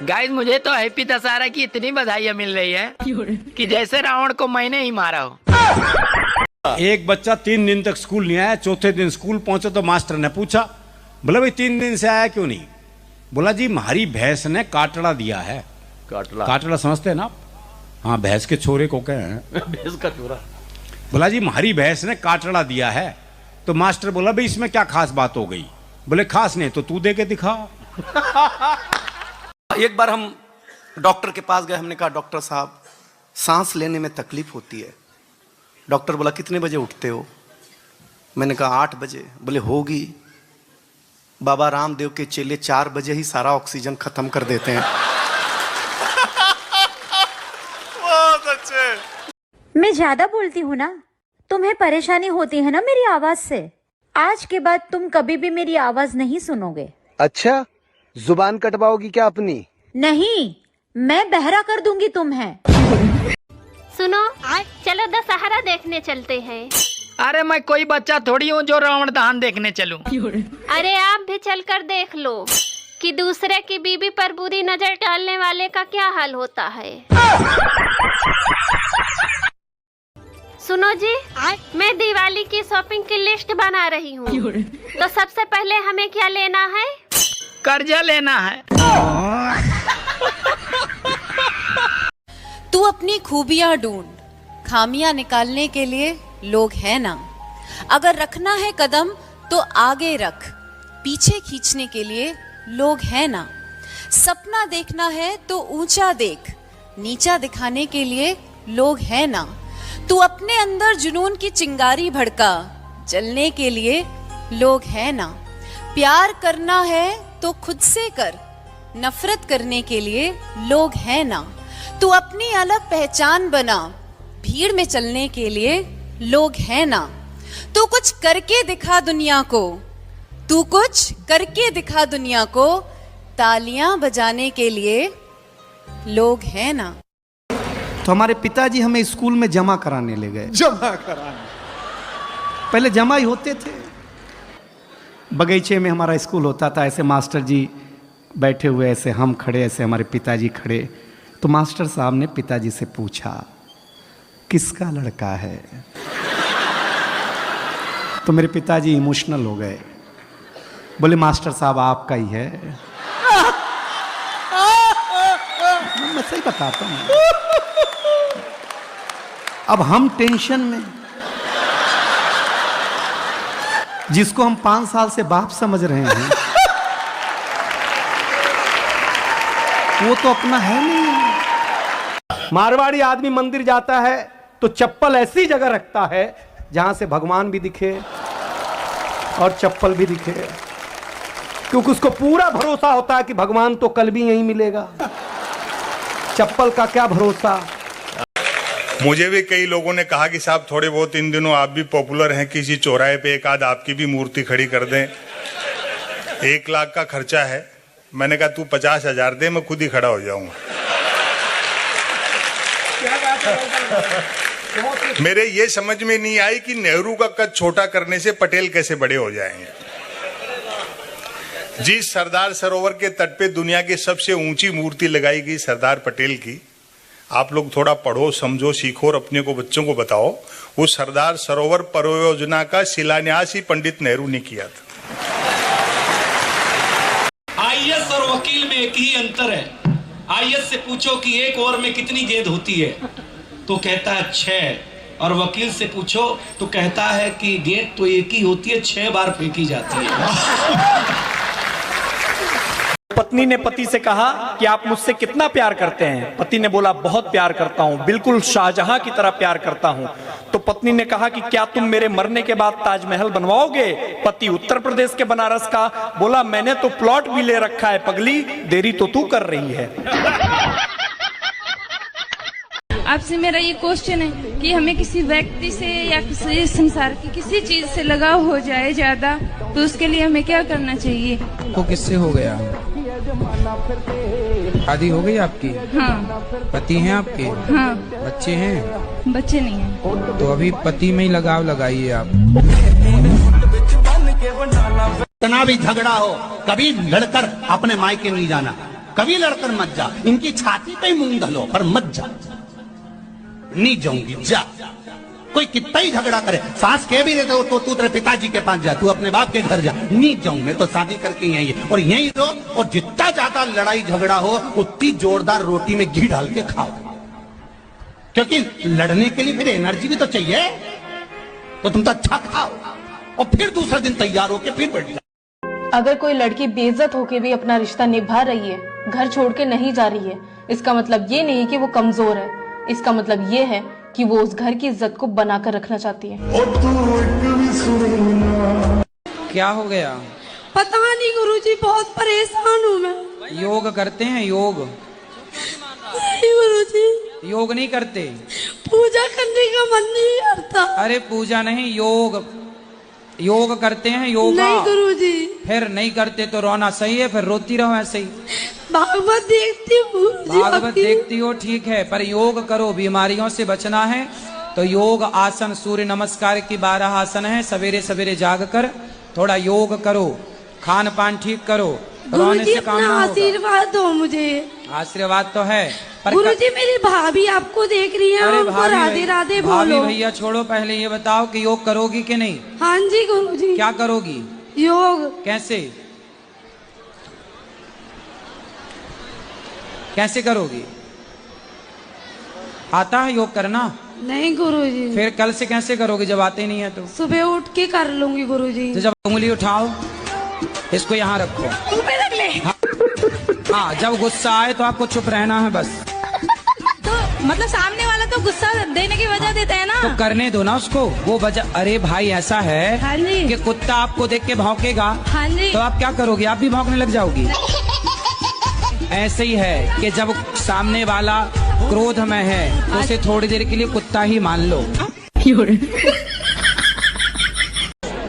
Guys मुझे तो happy Dussehra की इतनी बधाइयाँ मिल रही है कि जैसे रावण को मैंने ही मारा हो। एक बच्चा 3 दिन तक स्कूल नहीं आया। चौथे दिन स्कूल पहुंचे तो मास्टर ने पूछा, बोला भाई 3 दिन से आया क्यों नहीं? बोला जी हमारी भैंस ने काटड़ा दिया है। काटड़ा समझते हैं ना आप? हाँ, भैंस के छोरे को कहे हैं भैंस का छोरा। बोला जी हमारी भैंस ने काटड़ा दिया है। तो मास्टर बोला भाई इसमें क्या खास बात हो गई? बोले खास नहीं तो तू दे के दिखा। एक बार हम डॉक्टर के पास गए। हमने कहा डॉक्टर साहब सांस लेने में तकलीफ होती है। डॉक्टर बोला कितने बजे उठते हो? मैंने कहा 8 बजे। बोले होगी, बाबा रामदेव के चेले 4 बजे ही सारा ऑक्सीजन खत्म कर देते हैं। बहुत अच्छे। मैं ज्यादा बोलती हूँ ना, तुम्हें परेशानी होती है ना मेरी आवाज से। आज के बाद तुम कभी भी मेरी आवाज नहीं सुनोगे। अच्छा, जुबान कटवाओगी क्या अपनी? नहीं, मैं बहरा कर दूंगी तुम्हें। सुनो, चलो दशहरा देखने चलते हैं। अरे मैं कोई बच्चा थोड़ी हूँ जो रावण दहन देखने चलूं। अरे आप भी चलकर देख लो कि दूसरे की बीबी पर बुरी नजर डालने वाले का क्या हाल होता है। सुनो जी, मैं दिवाली की शॉपिंग की लिस्ट बना रही हूँ। तो सबसे पहले हमें क्या लेना है? कर्जा लेना है। तू अपनी खूबियां ढूंढ, खामियां निकालने के लिए लोग हैं ना। अगर रखना है कदम तो आगे रख, पीछे खींचने के लिए लोग हैं ना। सपना देखना है तो ऊंचा देख, नीचा दिखाने के लिए लोग हैं ना। तू अपने अंदर जुनून की चिंगारी भड़का, जलने के लिए लोग हैं ना। प्यार करना है तो खुद से कर, नफरत करने के लिए लोग हैं ना। तू अपनी अलग पहचान बना, भीड़ में चलने के लिए लोग हैं ना। तू कुछ करके दिखा दुनिया को, तू कुछ करके दिखा दुनिया को, तालियां बजाने के लिए लोग हैं ना। तो हमारे पिताजी हमें स्कूल में जमा कराने ले गए। जमा कराने? पहले जमा ही होते थे। बगीचे में हमारा स्कूल होता था। ऐसे मास्टर जी बैठे हुए, ऐसे हम खड़े, ऐसे हमारे पिताजी खड़े। तो मास्टर साहब ने पिताजी से पूछा किसका लड़का है? तो मेरे पिताजी इमोशनल हो गए। बोले मास्टर साहब आपका ही है। मैं सही बताता हूँ। अब हम टेंशन में, जिसको हम 5 साल से बाप समझ रहे हैं वो तो अपना है नहीं। मारवाड़ी आदमी मंदिर जाता है तो चप्पल ऐसी जगह रखता है जहां से भगवान भी दिखे और चप्पल भी दिखे, क्योंकि उसको पूरा भरोसा होता है कि भगवान तो कल भी यहीं मिलेगा। चप्पल का क्या भरोसा। मुझे भी कई लोगों ने कहा कि साहब थोड़े बहुत इन दिनों आप भी पॉपुलर हैं, किसी चौराहे पे एक आध आपकी भी मूर्ति खड़ी कर दें, 1 लाख का खर्चा है। मैंने कहा तू 50,000 दे, मैं खुद ही खड़ा हो जाऊंगा। मेरे ये समझ में नहीं आई कि नेहरू का कद छोटा करने से पटेल कैसे बड़े हो जाएंगे। जिस सरदार सरोवर के तट पे दुनिया की सबसे ऊंची मूर्ति लगाई गई सरदार पटेल की, आप लोग थोड़ा पढ़ो, समझो, सीखो और अपने को बच्चों को बताओ। वो सरदार सरोवर परियोजना का शिलान्यास ही पंडित नेहरू ने किया था। आईएएस और वकील में एक ही अंतर है। आईएएस से पूछो कि 1 ओवर में कितनी गेंद होती है तो कहता है 6, और वकील से पूछो तो कहता है कि गेंद तो एक ही होती है, 6 बार फेंकी जाती है। पत्नी ने पति से कहा कि आप मुझसे कितना प्यार करते हैं? पति ने बोला बहुत प्यार करता हूं, बिल्कुल शाहजहां की तरह प्यार करता हूं। तो पत्नी ने कहा कि क्या तुम मेरे मरने के बाद ताजमहल बनवाओगे? पति उत्तर प्रदेश के बनारस का बोला मैंने तो प्लॉट भी ले रखा है पगली, देरी तो तू कर रही है। आपसे मेरा ये क्वेश्चन है कि हमें किसी व्यक्ति से या किसी संसार की किसी चीज से लगाव हो जाए ज्यादा, तो उसके लिए हमें क्या करना चाहिए? तो किससे हो गया? शादी हो गई आपकी? हाँ। पति हैं आपके? हाँ। बच्चे हैं? बच्चे नहीं हैं। तो अभी पति में ही लगाव लगाइए आप। इतना भी झगड़ा हो, कभी लड़कर अपने मायके नहीं जाना। कभी लड़कर मत जा, इनकी छाती पे मूंग धलो पर मत जा। नहीं जाऊंगी, जा। कोई कितना ही झगड़ा करे, सास कह भी देते हो तो तू तेरे पिताजी के पास जा, तू अपने बाप के घर जा। नहीं जाऊं, मैं तो शादी करके यही है और यही रहो, और जितना ज्यादा लड़ाई झगड़ा हो उतनी जोरदार रोटी में घी डाल के खाओ, क्योंकि लड़ने के लिए फिर एनर्जी भी तो चाहिए। तो तुम तो अच्छा खाओ और फिर दूसरे दिन तैयार होके फिर बैठ जाओ। अगर कोई लड़की बेइज्जत होके भी अपना रिश्ता निभा रही है, घर छोड़ के नहीं जा रही है, इसका मतलब ये नहीं कि वो कमजोर है, इसका मतलब ये है कि वो उस घर की इज्जत को बनाकर रखना चाहती है। क्या हो गया? पता नहीं गुरुजी, बहुत परेशान हूँ मैं। योग करते हैं? योग नहीं गुरुजी, योग नहीं करते? पूजा करने का मन नहीं करता। अरे पूजा नहीं, योग योग करते हैं। योगा नहीं गुरुजी। फिर नहीं करते तो रोना सही है, फिर रोती रहो ऐसे ही। भागवत देखती हूँ। भागवत देखती हो, ठीक है, पर योग करो। बीमारियों से बचना है तो योग आसन, सूर्य नमस्कार की 12 आसन है, सवेरे सवेरे जाग कर थोड़ा योग करो, खान पान ठीक करो, रोने से काम ना होगा। आशीर्वाद दो मुझे। आशीर्वाद तो है पर गुरुजी मेरी भाभी आपको देख रही है, उनको राधे राधे बोलो। भाभी भैया छोड़ो, पहले ये बताओ कि योग करोगी कि नहीं? हाँ जी गुरुजी। क्या करोगी? योग। कैसे कैसे करोगी? आता है योग करना? नहीं गुरुजी। फिर कल से कैसे करोगे जब आते नहीं है तो? सुबह उठ के कर लूंगी गुरुजी। तो जब उंगली उठाओ, इसको यहाँ रखो। रख ले। हाँ, जब गुस्सा आए तो आपको चुप रहना है बस। तो मतलब सामने वाला तो गुस्सा देने की वजह देता है ना, तो करने दो ना उसको वो वजह। अरे भाई ऐसा है हाँ जी, कि कुत्ता आपको देख के भौंकेगा, हाँ जी, तो आप क्या करोगे? आप भी भौंकने लग जाओगी। ऐसे ही है कि जब सामने वाला क्रोध में है तो उसे थोड़ी देर के लिए कुत्ता ही मान लो।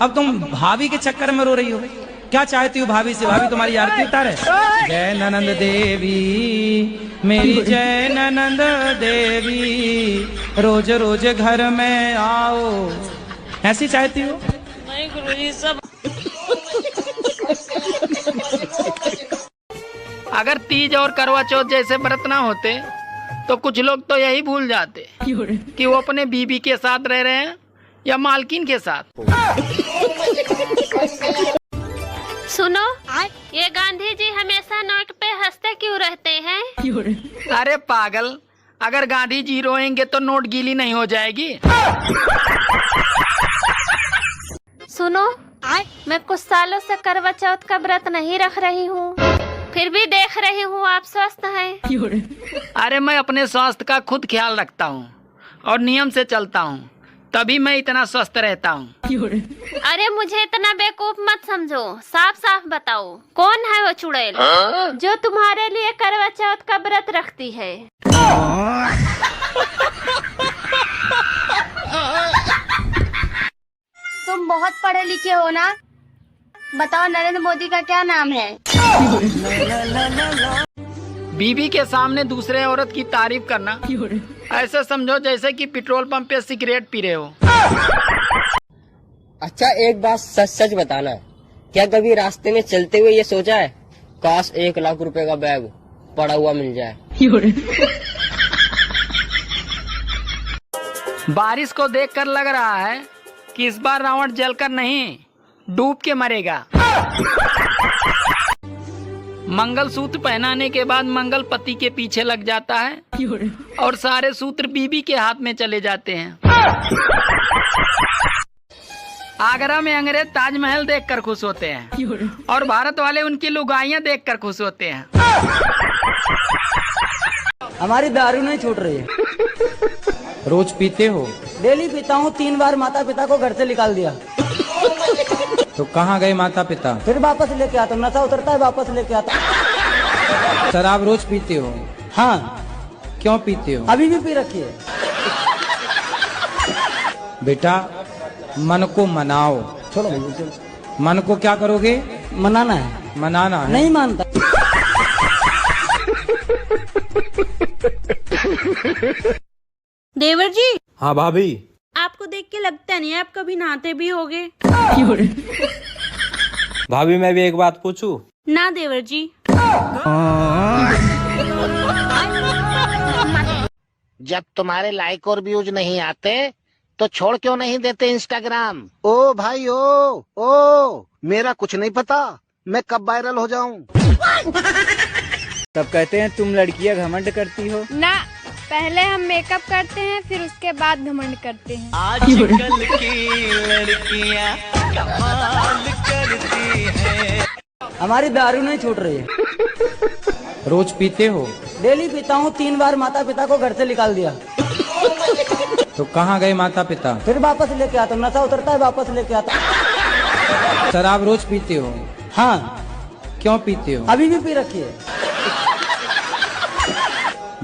अब तुम भाभी के चक्कर में रो रही हो, क्या चाहती हो भाभी से? भाभी तुम्हारी आरती उतारे। जय ननंद देवी मेरी, जय ननंद देवी, रोज रोज घर में आओ, ऐसी चाहती हो? नहीं गुरुजी, सब अगर तीज और करवा चौथ जैसे व्रत ना होते तो कुछ लोग तो यही भूल जाते कि वो अपने बीबी के साथ रह रहे हैं या मालकिन के साथ। सुनो, ये गांधी जी हमेशा नोट पे हंसते क्यों रहते हैं? अरे पागल, अगर गांधी जी रोएंगे तो नोट गीली नहीं हो जाएगी। सुनो, मैं कुछ सालों से करवा चौथ का व्रत नहीं रख रही हूँ, फिर भी देख रही हूँ आप स्वस्थ हैं। अरे मैं अपने स्वास्थ्य का खुद ख्याल रखता हूँ और नियम से चलता हूँ, तभी मैं इतना स्वस्थ रहता हूँ। अरे मुझे इतना बेवकूफ मत समझो, साफ साफ बताओ कौन है वो चुड़ैल जो तुम्हारे लिए करवा चौथ का व्रत रखती है? तुम बहुत पढ़े लिखे हो ना, बताओ नरेंद्र मोदी का क्या नाम है? बीबी के सामने दूसरे औरत की तारीफ करना ऐसे समझो जैसे कि पेट्रोल पंप पे सिगरेट पी रहे हो। अच्छा एक बात सच सच बताना, क्या कभी रास्ते में चलते हुए ये सोचा है काश 1 लाख रुपए का बैग पड़ा हुआ मिल जाए? बारिश को देखकर लग रहा है कि इस बार रावण जलकर नहीं डूब के मरेगा। मंगलसूत्र पहनाने के बाद मंगल पति के पीछे लग जाता है और सारे सूत्र बीबी के हाथ में चले जाते हैं। आगरा में अंग्रेज ताजमहल देखकर खुश होते हैं और भारत वाले उनकी लुगाइयां देखकर खुश होते हैं। हमारी दारू नहीं छूट रही है। रोज पीते हो? डेली पीता हूँ, 3 बार माता पिता को घर से निकाल दिया। तो कहाँ गए माता पिता? फिर वापस लेके आता हूँ, नशा उतरता है वापस लेके आता हूँ। शराब रोज पीते हो? हाँ। क्यों पीते हो? अभी भी पी रखी है। बेटा मन को मनाओ। छोड़ो भैया, चलो। मन को क्या करोगे? मनाना है। मनाना है? नहीं मानता। देवर जी। हाँ भाभी। आपको देख के लगता नहीं आप कभी नहाते भी होगे। भाभी मैं भी एक बात पूछूं? ना देवर जी। जब तुम्हारे लाइक और व्यूज नहीं आते तो छोड़ क्यों नहीं देते इंस्टाग्राम? ओ भाई ओ मेरा कुछ नहीं पता मैं कब वायरल हो जाऊं। तब कहते हैं तुम लड़कियां घमंड करती हो ना, पहले हम मेकअप करते हैं फिर उसके बाद घमंड करते हैं। आजकल की लड़कियां कमाल करती हैं। हमारी दारू नहीं छूट रही है। रोज पीते हो? डेली पीता हूँ, 3 बार माता पिता को घर से निकाल दिया। तो कहाँ गए माता पिता? फिर वापस लेके आता हूँ, नशा उतरता है वापस लेके आता हूँ। शराब रोज पीते हो? हाँ। क्यों पीते हो? अभी भी पी रखी है।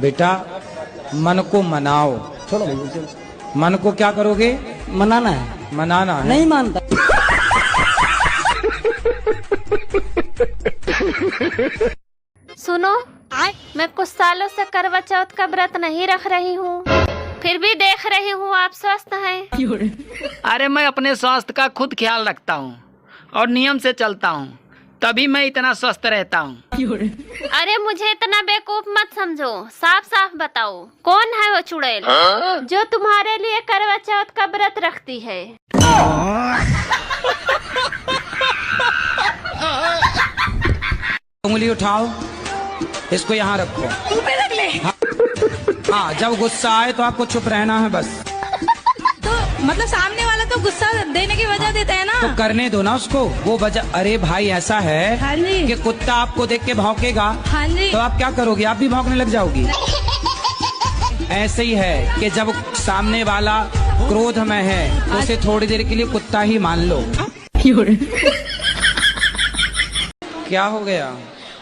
बेटा मन को मनाओ। छोड़ो भैया चलो। मन को क्या करोगे? मनाना है। मनाना है? नहीं मानता। सुनो, मैं कुछ सालों से करवा चौथ का व्रत नहीं रख रही हूँ, फिर भी देख रही हूँ आप स्वस्थ हैं। अरे मैं अपने स्वास्थ्य का खुद ख्याल रखता हूँ और नियम से चलता हूँ, तभी मैं इतना स्वस्थ रहता हूँ। अरे मुझे इतना बेवकूफ मत समझो, साफ साफ बताओ कौन है वो चुड़ैल जो तुम्हारे लिए करवा चौथ का व्रत रखती है? उंगली उठाओ, इसको यहाँ रखो। हाँ, जब गुस्सा आए तो आपको चुप रहना है बस। तो मतलब सामने वाला तो गुस्सा देने की वजह देता है ना, तो करने दो ना उसको वो वजह। अरे भाई ऐसा है हाँ जी। कि कुत्ता आपको देख के भौंकेगा, हाँ जी। तो आप क्या करोगे? आप भी भौंकने लग जाओगी। ऐसे ही है कि जब सामने वाला क्रोध में है तो उसे थोड़ी देर के लिए कुत्ता ही मान लो। क्या हो गया?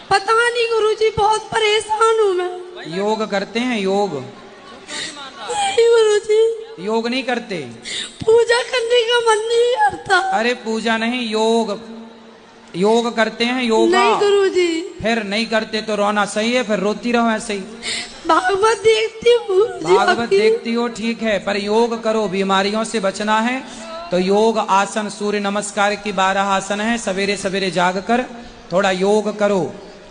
पता नहीं गुरुजी, बहुत परेशान हूँ मैं। योग करते हैं? योग नहीं गुरुजी, योग नहीं करते? पूजा करने का मन नहीं करता। अरे पूजा नहीं, योग योग करते हैं। योगा नहीं गुरुजी। फिर नहीं करते तो रोना सही है, फिर रोती रहो ऐसे ही। भागवत देखती हूँ। भागवत देखती हो ठीक है, पर योग करो। बीमारियों से बचना है तो योग आसन, सूर्य नमस्कार की 12 आसन है। सवेरे सवेरे जाग कर थोड़ा योग करो,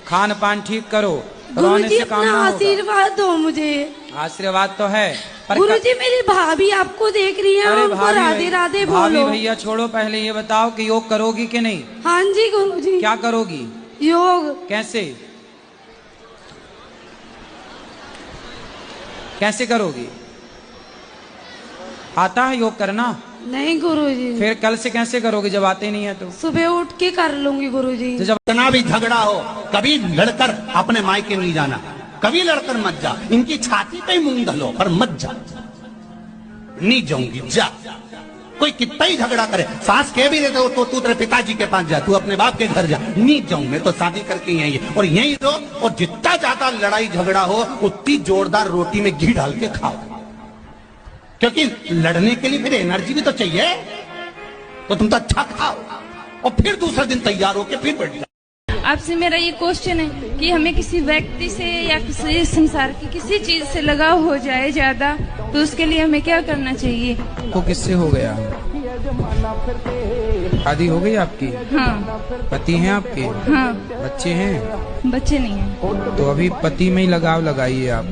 खान पान ठीक करो, रोने से काम ना होगा। आशीर्वाद दो मुझे। आशीर्वाद तो है पर गुरुजी मेरी भाभी आपको देख रही है, अरे उनको राधे राधे भाभी बोलो। भैया छोड़ो, पहले ये बताओ कि योग करोगी कि नहीं? हाँ जी गुरुजी। क्या करोगी? योग। कैसे कैसे करोगी? आता है योग करना? नहीं गुरुजी। फिर कल से कैसे करोगे जब आते नहीं है तो? सुबह उठ के कर लूंगी गुरुजी। तो जब इतना भी झगड़ा हो, कभी लड़कर अपने मायके नहीं जाना, कभी लड़कर मत जा। इनकी छाती पे मूंग धलो पर मत जा। नहीं जाऊंगी जा। कोई कितना ही झगड़ा करे, सास कह भी देते हो तो तू तेरे पिताजी के पास जा, तू अपने बाप के घर जा। नहीं जाऊं, मैं तो शादी करके यही और यही रहो। और जितना ज्यादा लड़ाई झगड़ा हो उतनी जोरदार रोटी में घी डाल के खाओ, क्योंकि लड़ने के लिए फिर एनर्जी भी तो चाहिए। तो तुम तो अच्छा खाओ और फिर दूसरे दिन तैयार होके फिर बैठ जाओ। आपसे मेरा ये क्वेश्चन है कि हमें किसी व्यक्ति से या किसी संसार की किसी चीज से लगाव हो जाए ज्यादा, तो उसके लिए हमें क्या करना चाहिए? को किससे हो गया? शादी हो गई आपकी? हाँ। पति हैं आपके? हाँ। बच्चे हैं? बच्चे नहीं हैं। तो अभी पति में ही लगाव लगाइए आप।